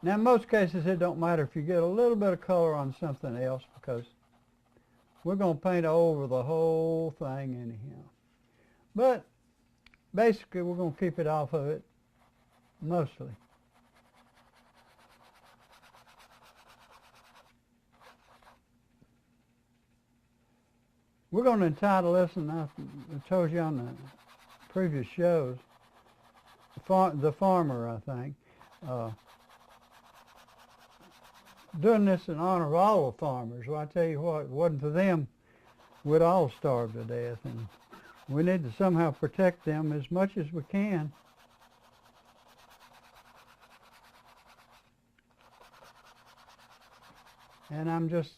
Now, in most cases, it don't matter if you get a little bit of color on something else because we're going to paint over the whole thing anyhow. But basically, we're going to keep it off of it mostly. We're going to entitle this, and I told you on the previous shows, The Farmer, I think. Doing this in honor of all the farmers. Well, I tell you what, if it wasn't for them, we'd all starve to death, and we need to somehow protect them as much as we can. And I'm just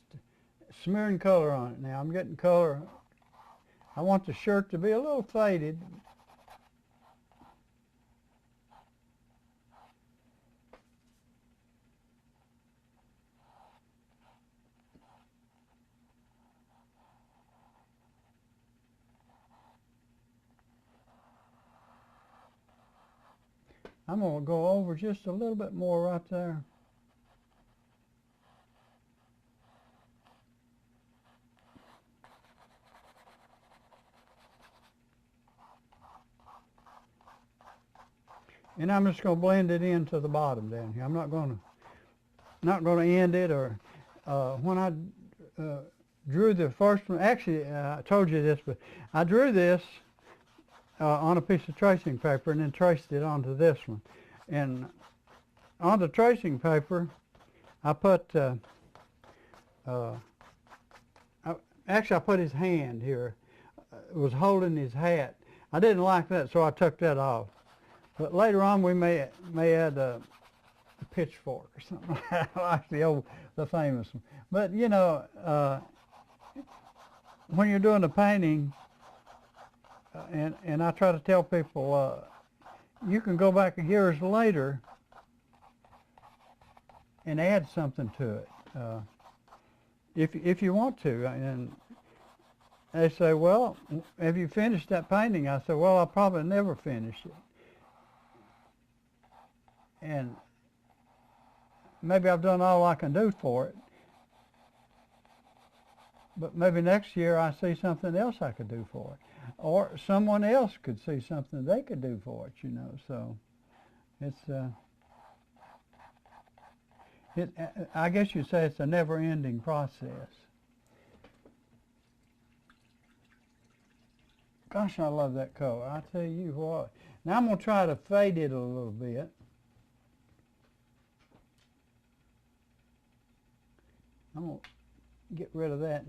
smearing color on it now. I'm getting color. I want the shirt to be a little faded. I'm going to go over just a little bit more right there. And I'm just going to blend it into the bottom down here. I'm not going to end it, or when I drew the first one. Actually, I told you this, but I drew this on a piece of tracing paper and then traced it onto this one. And on the tracing paper, I put actually I put his hand here. It was holding his hat. I didn't like that, so I took that off. But later on, we may add a pitchfork or something like the famous one. But you know, when you're doing the painting, and I try to tell people, you can go back years later and add something to it, if you want to. And they say, well, have you finished that painting? I said, well, I'll probably never finish it. And maybe I've done all I can do for it. But maybe next year I see something else I could do for it. Or someone else could see something they could do for it, you know. So it's, I guess you'd say it's a never-ending process. Gosh, I love that color. I tell you what. Now I'm going to try to fade it a little bit. I'm going to get rid of that.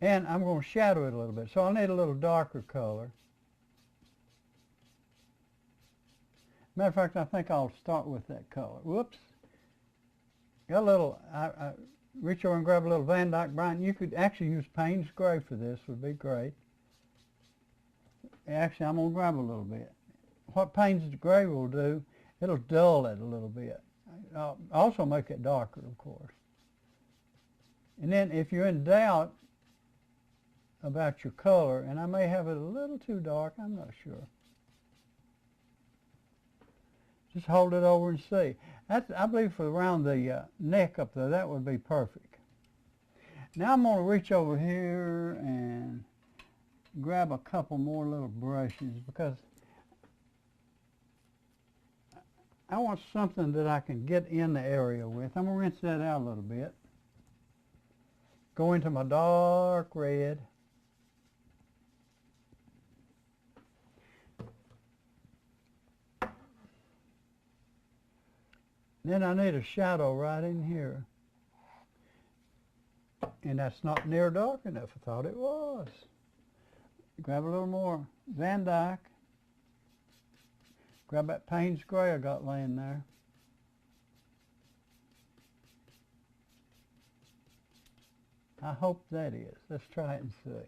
And I'm going to shadow it a little bit. So I'll need a little darker color. Matter of fact, I think I'll start with that color. Whoops. Got a little, I reach over and grab a little Van Dyke Brown. You could actually use Payne's Gray for this, would be great. Actually, I'm going to grab a little bit. What Payne's Gray will do, it'll dull it a little bit. Also make it darker, of course. And then if you're in doubt about your color, and I may have it a little too dark, I'm not sure. Just hold it over and see. That's, I believe, for around the neck up there, that would be perfect. Now I'm going to reach over here and grab a couple more little brushes because I want something that I can get in the area with. I'm going to rinse that out a little bit. Go into my dark red. Then I need a shadow right in here. And that's not near dark enough. I thought it was. Grab a little more Van Dyke. Grab that Payne's Gray I got laying there. I hope that is. Let's try it and see.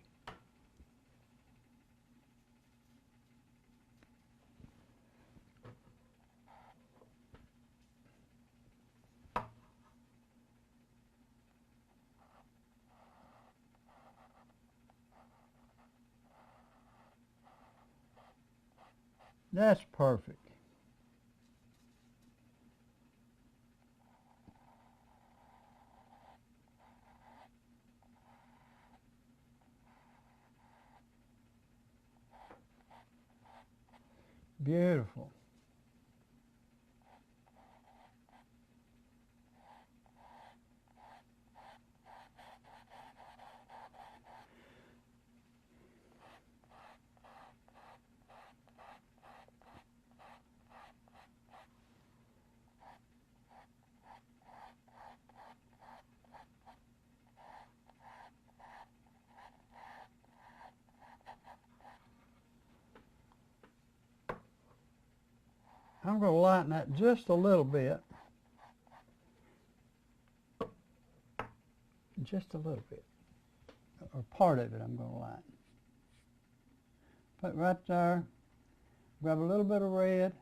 That's perfect. Beautiful. I'm going to lighten that just a little bit. Just a little bit. Or part of it I'm going to lighten. Put right there. Grab a little bit of red.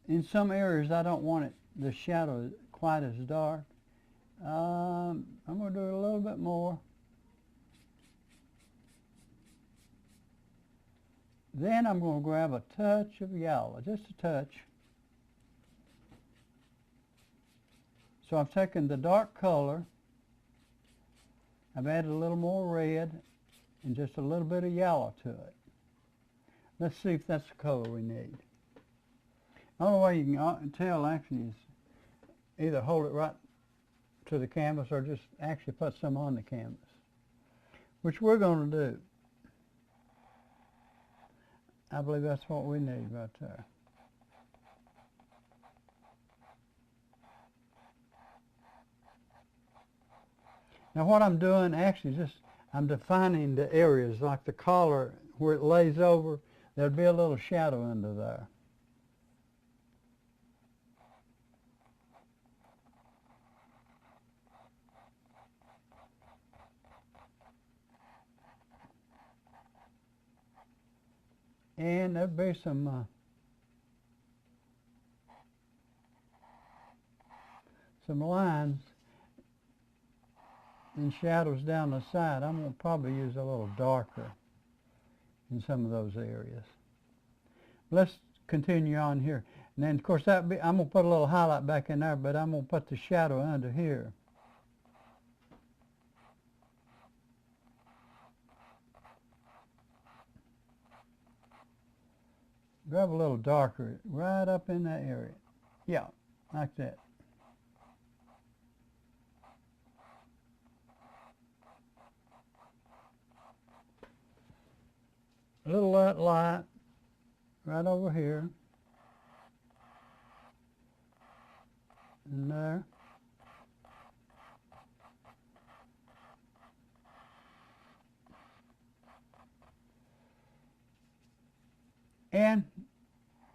In some areas I don't want the shadow quite as dark. I'm going to do it a little bit more. Then I'm going to grab a touch of yellow, just a touch. So I've taken the dark color, I've added a little more red, and just a little bit of yellow to it. Let's see if that's the color we need. The only way you can tell actually is either hold it right to the canvas or just actually put some on the canvas, which we're going to do. I believe that's what we need right there. Now what I'm doing actually just, I'm defining the areas like the collar where it lays over, there'll be a little shadow under there. And there'll be some lines and shadows down the side. I'm going to probably use a little darker in some of those areas. Let's continue on here. And then of course I'm going to put a little highlight back in there, but I'm going to put the shadow under here. Grab a little darker right up in that area. Yeah, like that. A little light right over here. And there. And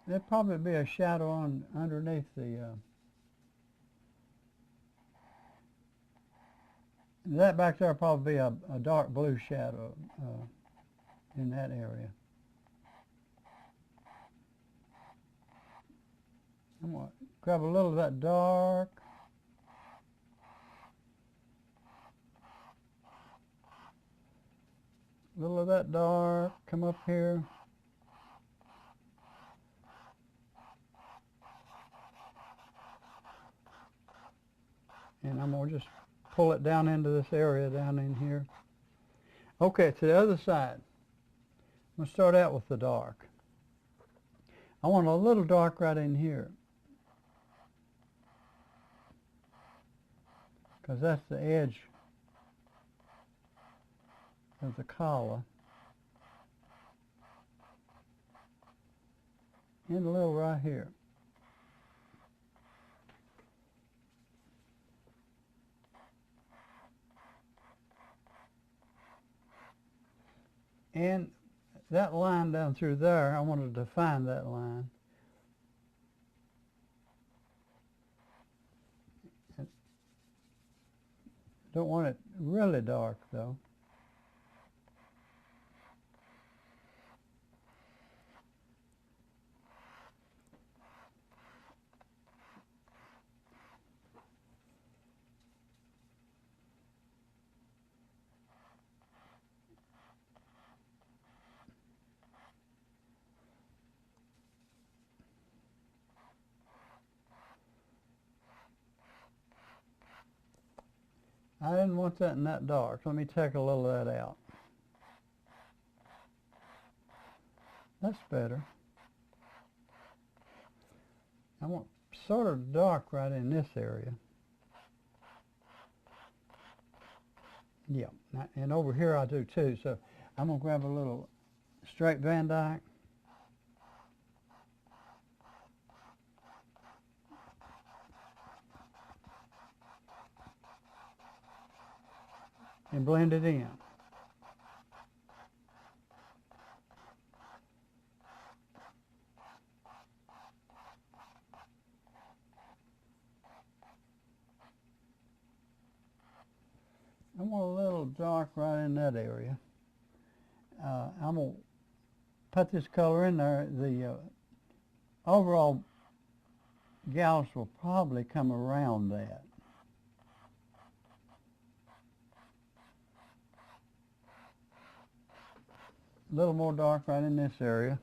there'll probably be a shadow on underneath the that back there will probably be a dark blue shadow in that area. I'm going to grab a little of that dark. A little of that dark, come up here. And I'm going to just pull it down into this area down in here. Okay, to the other side. I'm going to start out with the dark. I want a little dark right in here, because that's the edge of the collar. And a little right here. And that line down through there, I want to define that line. Don't want it really dark though. I didn't want that in that dark. Let me take a little of that out. That's better. I want sort of dark right in this area. Yeah, and over here I do too. So I'm going to grab a little straight Van Dyke. And blend it in. I want a little dark right in that area. I'm going to put this color in there. The overall gallus will probably come around that. A little more dark right in this area.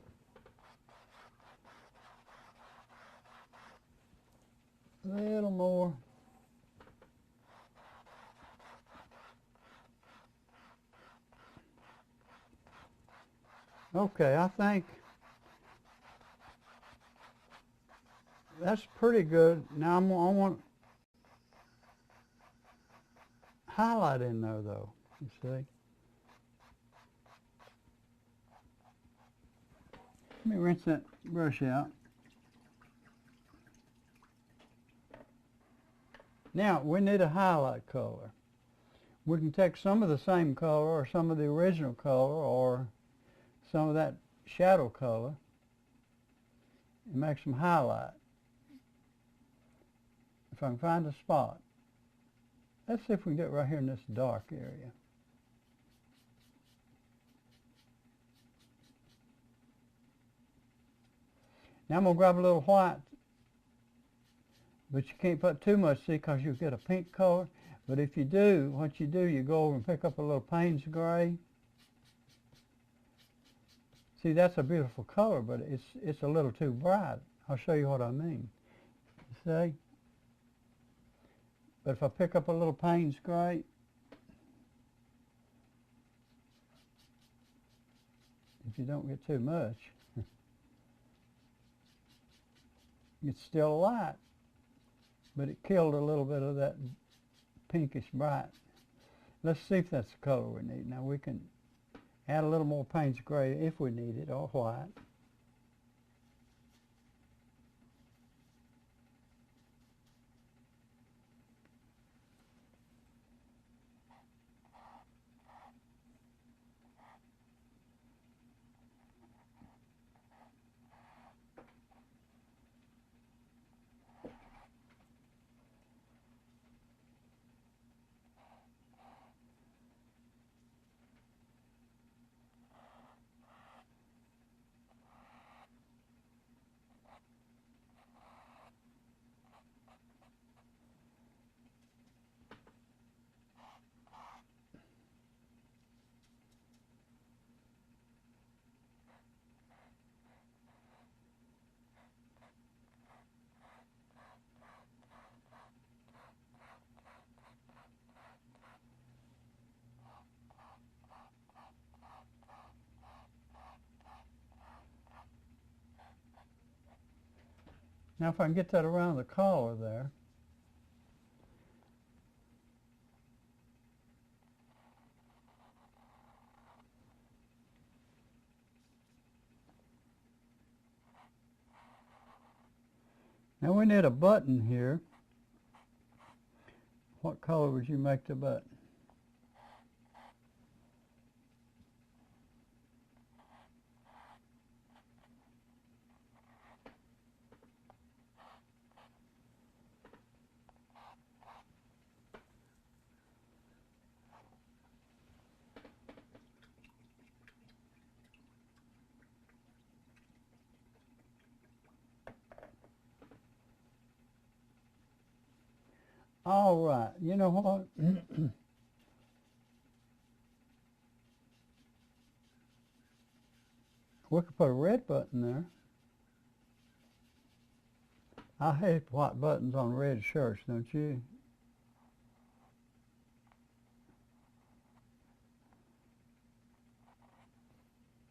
A little more. Okay, I think that's pretty good. Now I want highlight in there though, you see. Let me rinse that brush out. Now we need a highlight color. We can take some of the same color or some of the original color or some of that shadow color and make some highlight. If I can find a spot. Let's see if we can get it right here in this dark area. Now I'm going to grab a little white, but you can't put too much, see, because you'll get a pink color. But if you do, what you do, you go over and pick up a little Payne's gray. See, that's a beautiful color, but it's a little too bright. I'll show you what I mean. You see? But if I pick up a little Payne's gray, if you don't get too much, it's still light, but it killed a little bit of that pinkish bright. Let's see if that's the color we need. Now we can add a little more Payne's gray if we need it, or white. Now if I can get that around the collar there. Now we need a button here. What color would you make the button? All right, you know what? We could put a red button there. I hate white buttons on red shirts, don't you?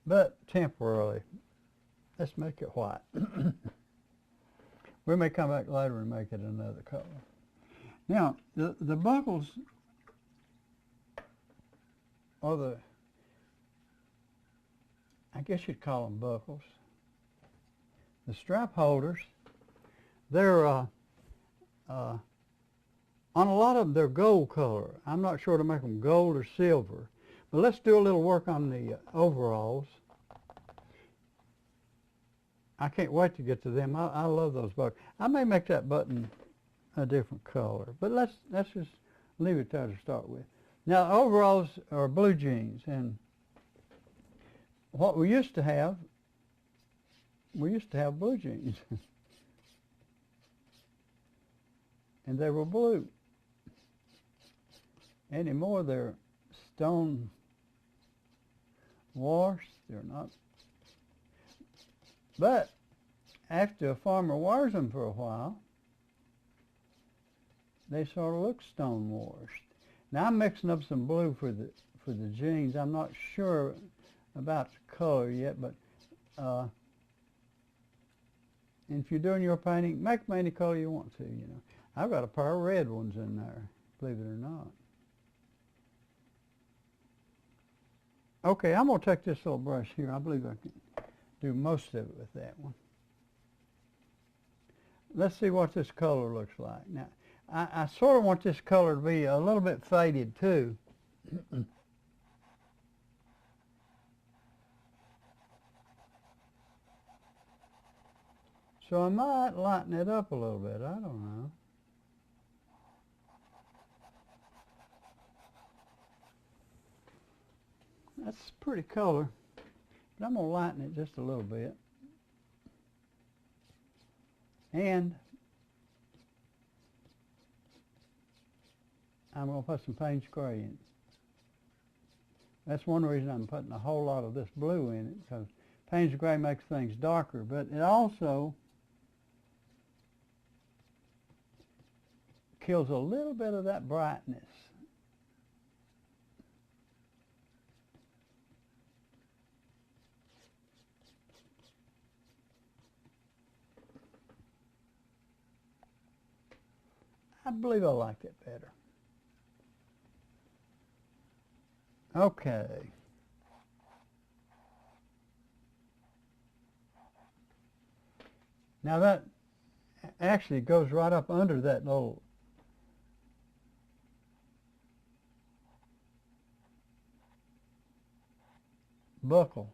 but temporarily. Let's make it white. We may come back later and make it another color. Now, the buckles are the, I guess you'd call them buckles. The strap holders, they're, on a lot of them, they're gold color. I'm not sure to make them gold or silver. But let's do a little work on the overalls. I can't wait to get to them. I love those buttons. I may make that button a different color, but let's just leave it there to start with. Now, overalls are blue jeans, and what we used to have blue jeans, and they were blue. Anymore, they're stone washed. They're not. But after a farmer wears them for a while, they sort of look stone washed. Now I'm mixing up some blue for the jeans. I'm not sure about the color yet, but if you're doing your painting, make them any color you want to. You know, I've got a pair of red ones in there, believe it or not. Okay, I'm going to take this little brush here. I believe I can do most of it with that one. Let's see what this color looks like. Now, I sort of want this color to be a little bit faded too. So I might lighten it up a little bit. I don't know. That's a pretty color, but I'm going to lighten it just a little bit. And I'm going to put some Payne's Gray in it. That's one reason I'm putting a whole lot of this blue in it, because Payne's Gray makes things darker, but it also kills a little bit of that brightness. I believe I like it better. Okay. Now that actually goes right up under that little buckle.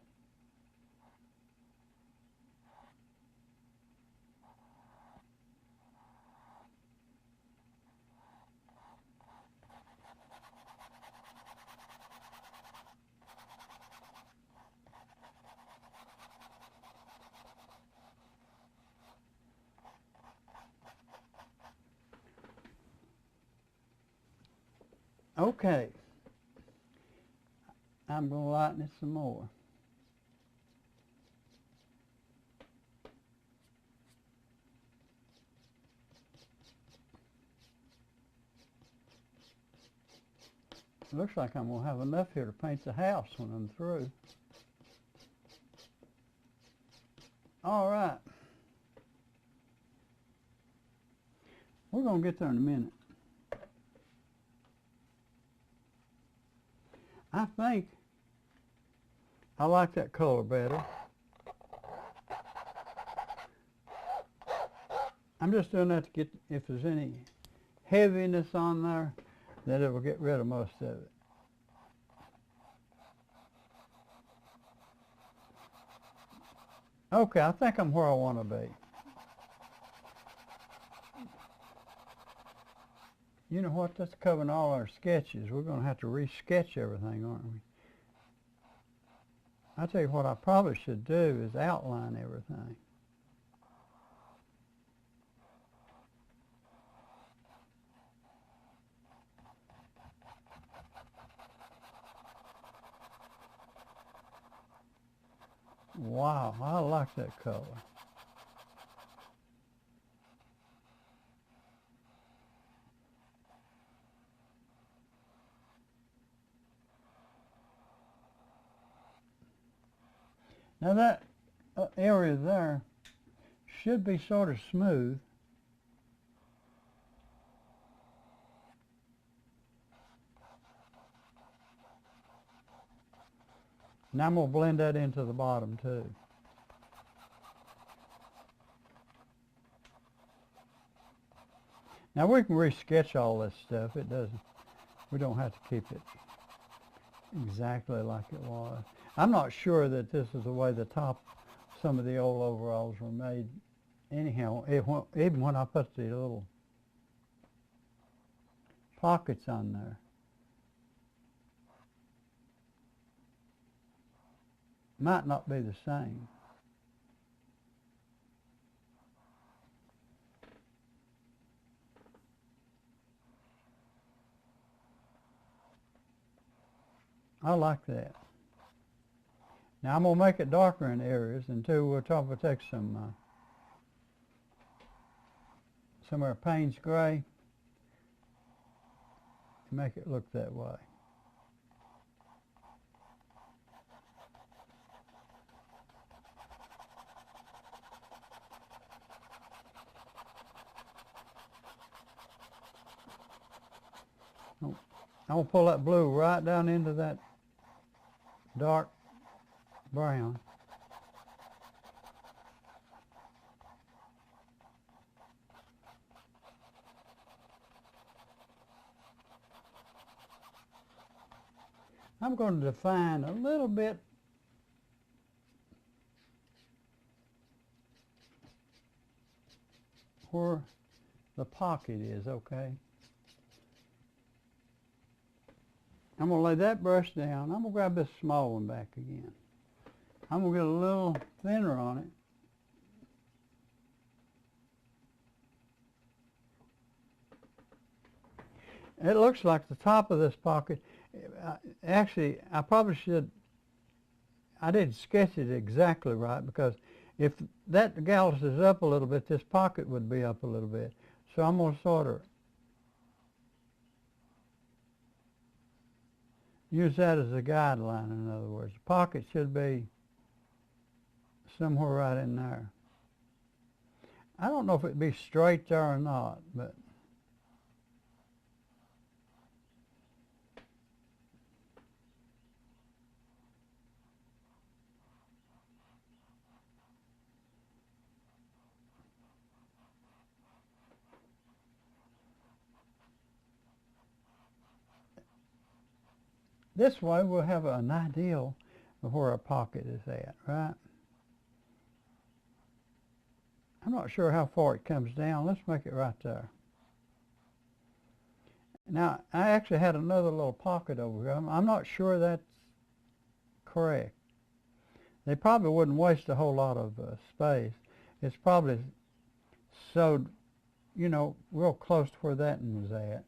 Okay. I'm going to lighten it some more. It looks like I'm going to have enough here to paint the house when I'm through. All right. We're going to get there in a minute. I think I like that color better. I'm just doing that to get, if there's any heaviness on there, that it will get rid of most of it. Okay, I think I'm where I want to be. You know what, that's covering all our sketches. We're going to have to re-sketch everything, aren't we? I tell you what I probably should do is outline everything. Wow, I like that color. Now that area there should be sort of smooth. Now I'm going to blend that into the bottom too. Now we can re-sketch all this stuff. We don't have to keep it exactly like it was. I'm not sure that this is the way the top, some of the old overalls were made anyhow, even when I put the little pockets on there. Might not be the same. I like that. Now I'm going to make it darker in areas until we'll take some of our Payne's Gray and make it look that way. I'm going to pull that blue right down into that dark brown. I'm going to define a little bit where the pocket is, okay? I'm going to lay that brush down. I'm going to grab this small one back again. I'm going to get a little thinner on it. It looks like the top of this pocket, actually I probably should, I didn't sketch it exactly right, because if that gallus is up a little bit, this pocket would be up a little bit. So I'm going to sort of use that as a guideline, in other words. The pocket should be somewhere right in there. I don't know if it'd be straight there or not, but this way we'll have an idea of where our pocket is at, right? I'm not sure how far it comes down. Let's make it right there. Now, I actually had another little pocket over here. I'm not sure that's correct. They probably wouldn't waste a whole lot of space. It's probably sewed, you know, real close to where that one was at.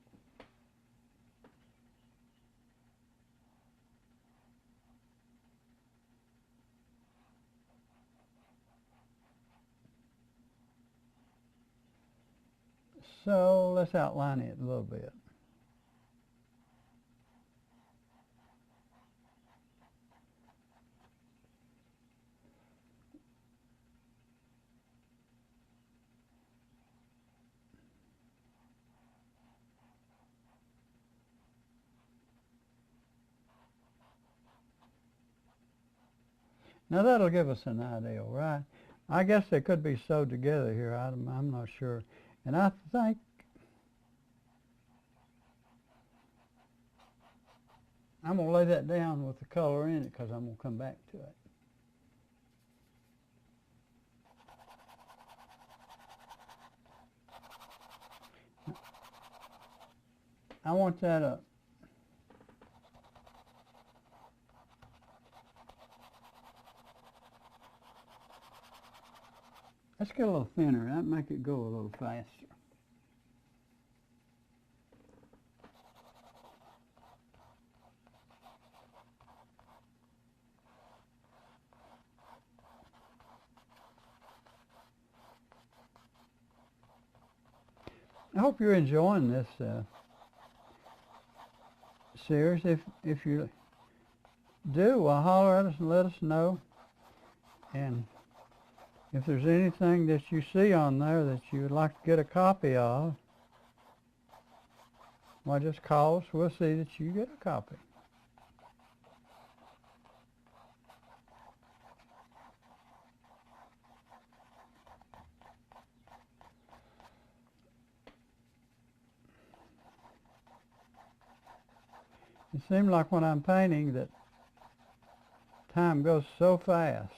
So let's outline it a little bit. Now that'll give us an idea, right? I guess they could be sewed together here. I'm not sure. And I think I'm going to lay that down with the color in it, because I'm going to come back to it. I want that up. Let's get a little thinner. That'd make it go a little faster. I hope you're enjoying this series. If you do, holler at us and let us know. And if there's anything that you see on there that you would like to get a copy of, well, just call us. We'll see that you get a copy. It seems like when I'm painting that time goes so fast.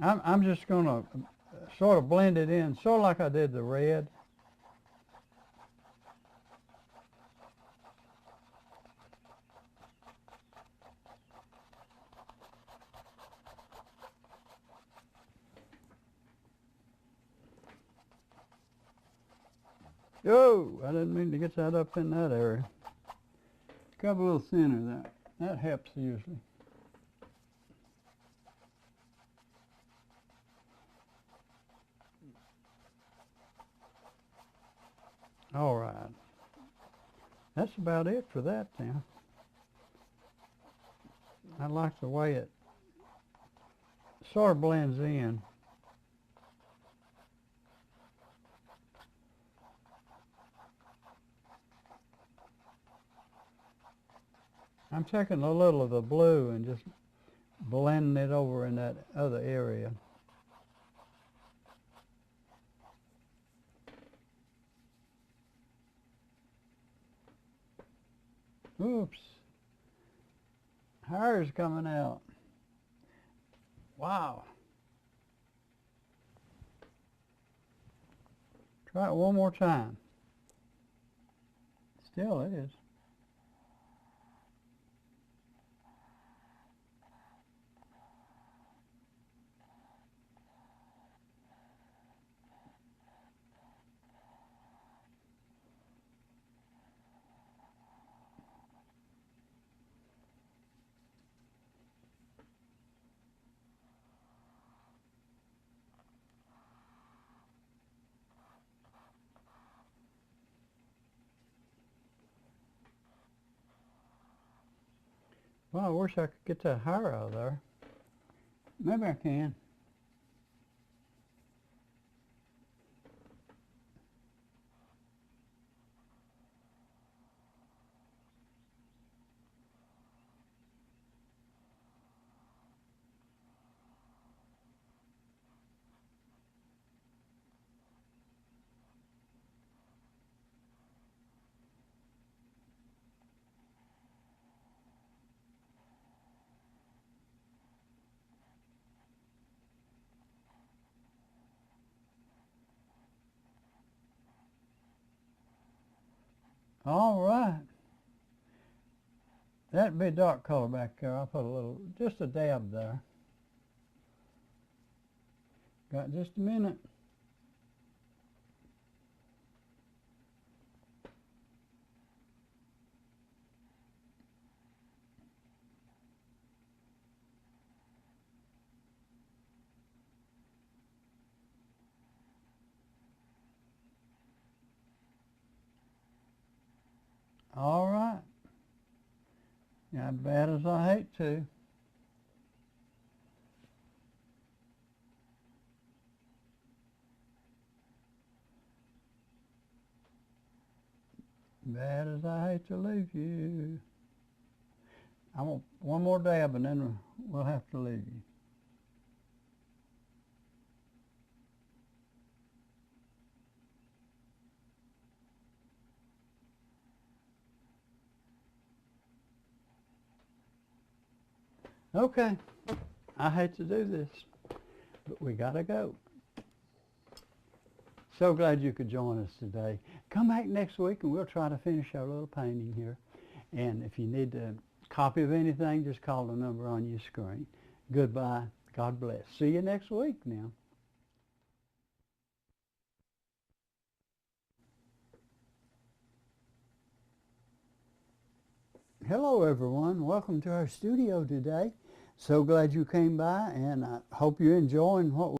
I'm just going to sort of blend it in, sort of like I did the red. Oh, I didn't mean to get that up in that area. Come a little thinner, that helps usually. All right. That's about it for that then. I like the way it sort of blends in. I'm taking a little of the blue and just blending it over in that other area. Oops. Hair's coming out. Wow. Try it one more time. Still is. Well, I wish I could get that hair out of there. Maybe I can. All right. That'd be dark color back there. I'll put a little, just a dab there. Got just a minute. All right. Not bad as I hate to. Bad as I hate to leave you. I want one more dab and then we'll have to leave you. Okay, I hate to do this, but we gotta go. So glad you could join us today. Come back next week and we'll try to finish our little painting here. And if you need a copy of anything, just call the number on your screen. Goodbye. God bless. See you next week now. Hello everyone, welcome to our studio today. So glad you came by and I hope you're enjoying what